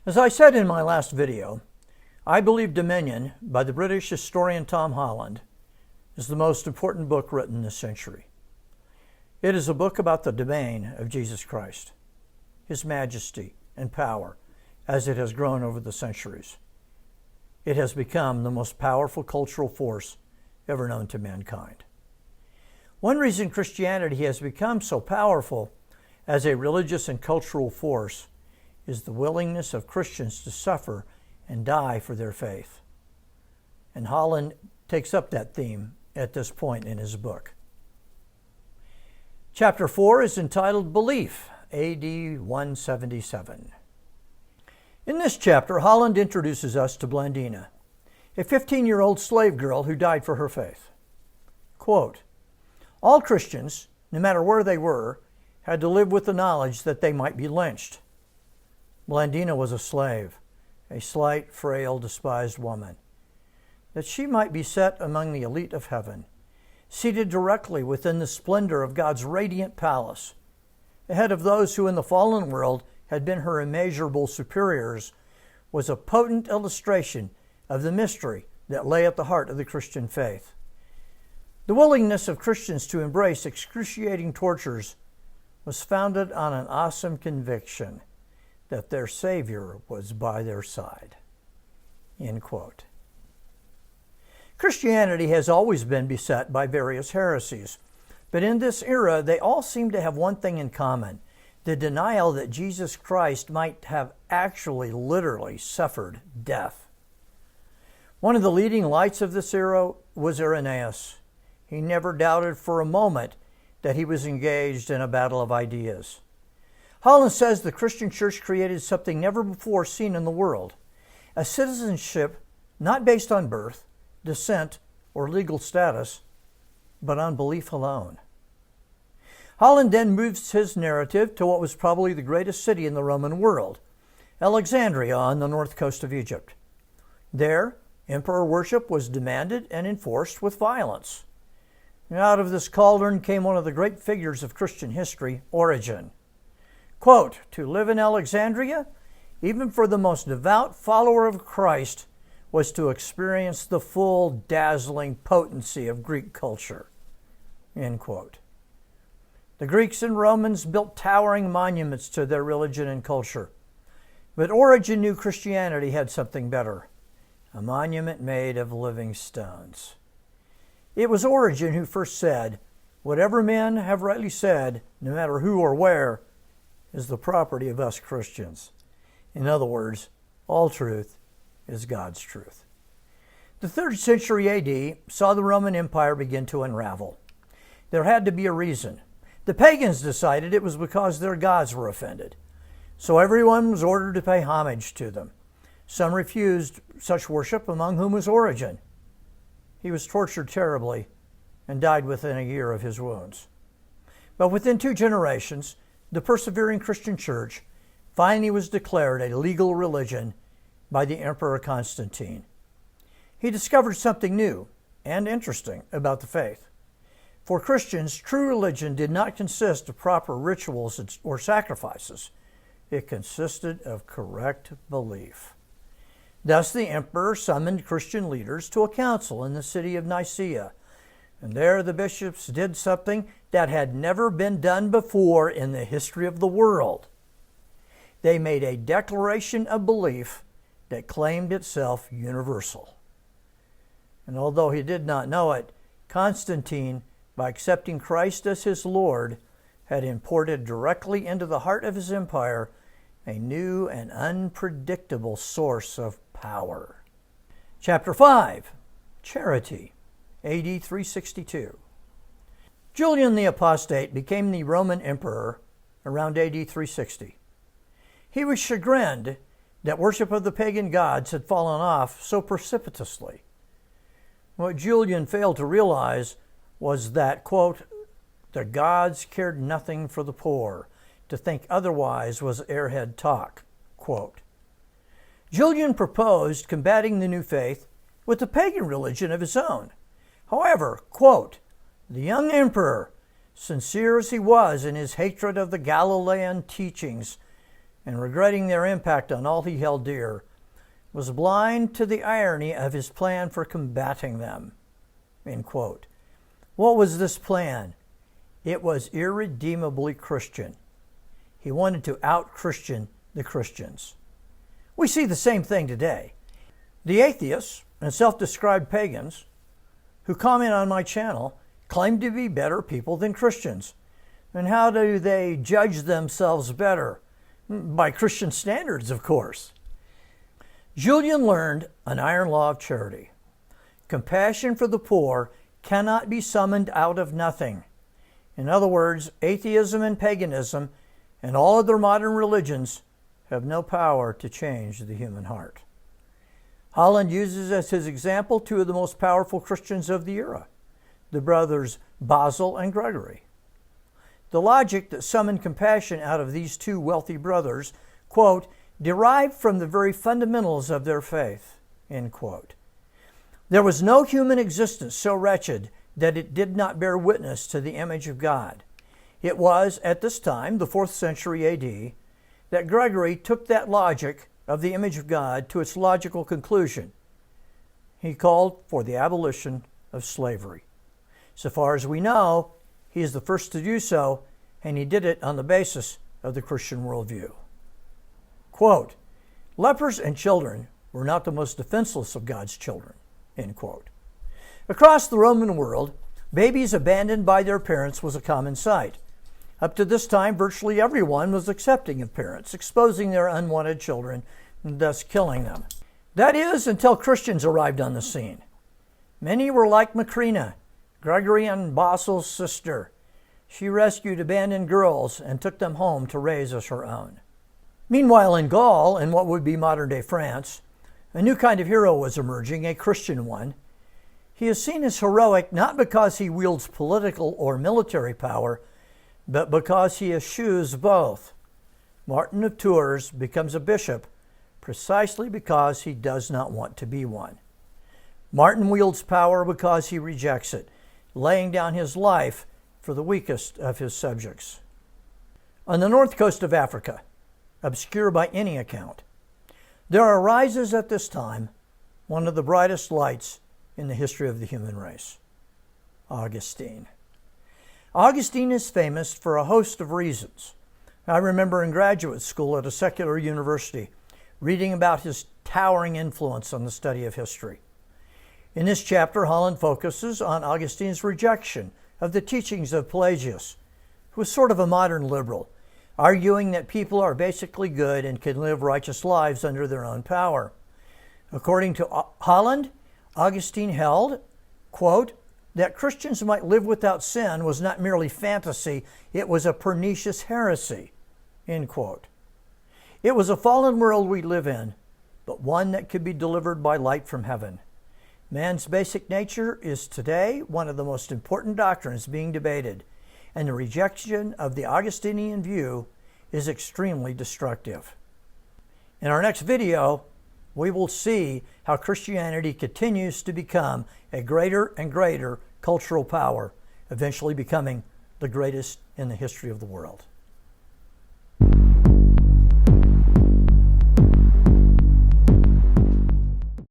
As I said in my last video, I believe Dominion by the British historian Tom Holland is the most important book written this century. It is a book about the domain of Jesus Christ, His majesty and power as it has grown over the centuries. It has become the most powerful cultural force ever known to mankind. One reason Christianity has become so powerful as a religious and cultural force is the willingness of Christians to suffer and die for their faith. And Holland takes up that theme at this point in his book. Chapter 4 is entitled Belief, AD 177. In this chapter, Holland introduces us to Blandina, a 15-year-old slave girl who died for her faith. Quote, "All Christians, no matter where they were, had to live with the knowledge that they might be lynched. Blandina was a slave, a slight, frail, despised woman. That she might be set among the elite of heaven, seated directly within the splendor of God's radiant palace, ahead of those who in the fallen world had been her immeasurable superiors, was a potent illustration of the mystery that lay at the heart of the Christian faith. The willingness of Christians to embrace excruciating tortures was founded on an awesome conviction that their Savior was by their side." End quote. Christianity has always been beset by various heresies, but in this era they all seem to have one thing in common: the denial that Jesus Christ might have actually literally suffered death. One of the leading lights of this era was Irenaeus. He never doubted for a moment that he was engaged in a battle of ideas. Holland says the Christian church created something never before seen in the world, a citizenship not based on birth, descent, or legal status, but on belief alone. Holland then moves his narrative to what was probably the greatest city in the Roman world, Alexandria on the north coast of Egypt. There, emperor worship was demanded and enforced with violence. Out of this cauldron came one of the great figures of Christian history, Origen. Quote, "To live in Alexandria, even for the most devout follower of Christ, was to experience the full, dazzling potency of Greek culture." End quote. The Greeks and Romans built towering monuments to their religion and culture. But Origen knew Christianity had something better, a monument made of living stones. It was Origen who first said, "Whatever men have rightly said, no matter who or where, is the property of us Christians." In other words, all truth is God's truth. The 3rd century AD saw the Roman Empire begin to unravel. There had to be a reason. The pagans decided it was because their gods were offended. So everyone was ordered to pay homage to them. Some refused such worship, among whom was Origen. He was tortured terribly and died within a year of his wounds. But within 2 generations, the persevering Christian church finally was declared a legal religion by the Emperor Constantine. He discovered something new and interesting about the faith. For Christians, true religion did not consist of proper rituals or sacrifices. It consisted of correct belief. Thus, the emperor summoned Christian leaders to a council in the city of Nicaea, and there the bishops did something that had never been done before in the history of the world. They made a declaration of belief that claimed itself universal. And although he did not know it, Constantine, by accepting Christ as his Lord, had imported directly into the heart of his empire a new and unpredictable source of power. Chapter 5, Charity, AD 362. Julian the Apostate became the Roman emperor around AD 360. He was chagrined that worship of the pagan gods had fallen off so precipitously. What Julian failed to realize was that, quote, "the gods cared nothing for the poor. To think otherwise was airhead talk," quote. Julian proposed combating the new faith with a pagan religion of his own. However, quote, "the young emperor, sincere as he was in his hatred of the Galilean teachings and regretting their impact on all he held dear, was blind to the irony of his plan for combating them." End quote. What was this plan? It was irredeemably Christian. He wanted to out-Christian the Christians. We see the same thing today. The atheists and self-described pagans who comment on my channel claim to be better people than Christians. And how do they judge themselves better? By Christian standards, of course. Julian learned an iron law of charity. Compassion for the poor cannot be summoned out of nothing. In other words, atheism and paganism and all other modern religions have no power to change the human heart. Holland uses as his example two of the most powerful Christians of the era, the brothers Basil and Gregory. The logic that summoned compassion out of these two wealthy brothers, quote, derived from the very fundamentals of their faith, end quote. There was no human existence so wretched that it did not bear witness to the image of God. It was, at this time, the 4th century AD, that Gregory took that logic of the image of God to its logical conclusion. He called for the abolition of slavery. So far as we know, he is the first to do so, and he did it on the basis of the Christian worldview. Quote, "Lepers and children were not the most defenseless of God's children," end quote. Across the Roman world, babies abandoned by their parents was a common sight. Up to this time, virtually everyone was accepting of parents, exposing their unwanted children, and thus killing them. That is, until Christians arrived on the scene. Many were like Macrina, Gregory and Basil's sister. She rescued abandoned girls and took them home to raise as her own. Meanwhile, in Gaul, in what would be modern-day France, a new kind of hero was emerging, a Christian one. He is seen as heroic not because he wields political or military power, but because he eschews both. Martin of Tours becomes a bishop precisely because he does not want to be one. Martin wields power because he rejects it, laying down his life for the weakest of his subjects. On the north coast of Africa, obscure by any account, there arises at this time one of the brightest lights in the history of the human race, Augustine. Augustine is famous for a host of reasons. I remember in graduate school at a secular university reading about his towering influence on the study of history. In this chapter, Holland focuses on Augustine's rejection of the teachings of Pelagius, who was sort of a modern liberal, arguing that people are basically good and can live righteous lives under their own power. According to Holland, Augustine held, quote, that Christians might live without sin was not merely fantasy, it was a pernicious heresy, end quote. It was a fallen world we live in, but one that could be delivered by light from heaven. Man's basic nature is today one of the most important doctrines being debated, and the rejection of the Augustinian view is extremely destructive. In our next video, we will see how Christianity continues to become a greater and greater cultural power, eventually becoming the greatest in the history of the world.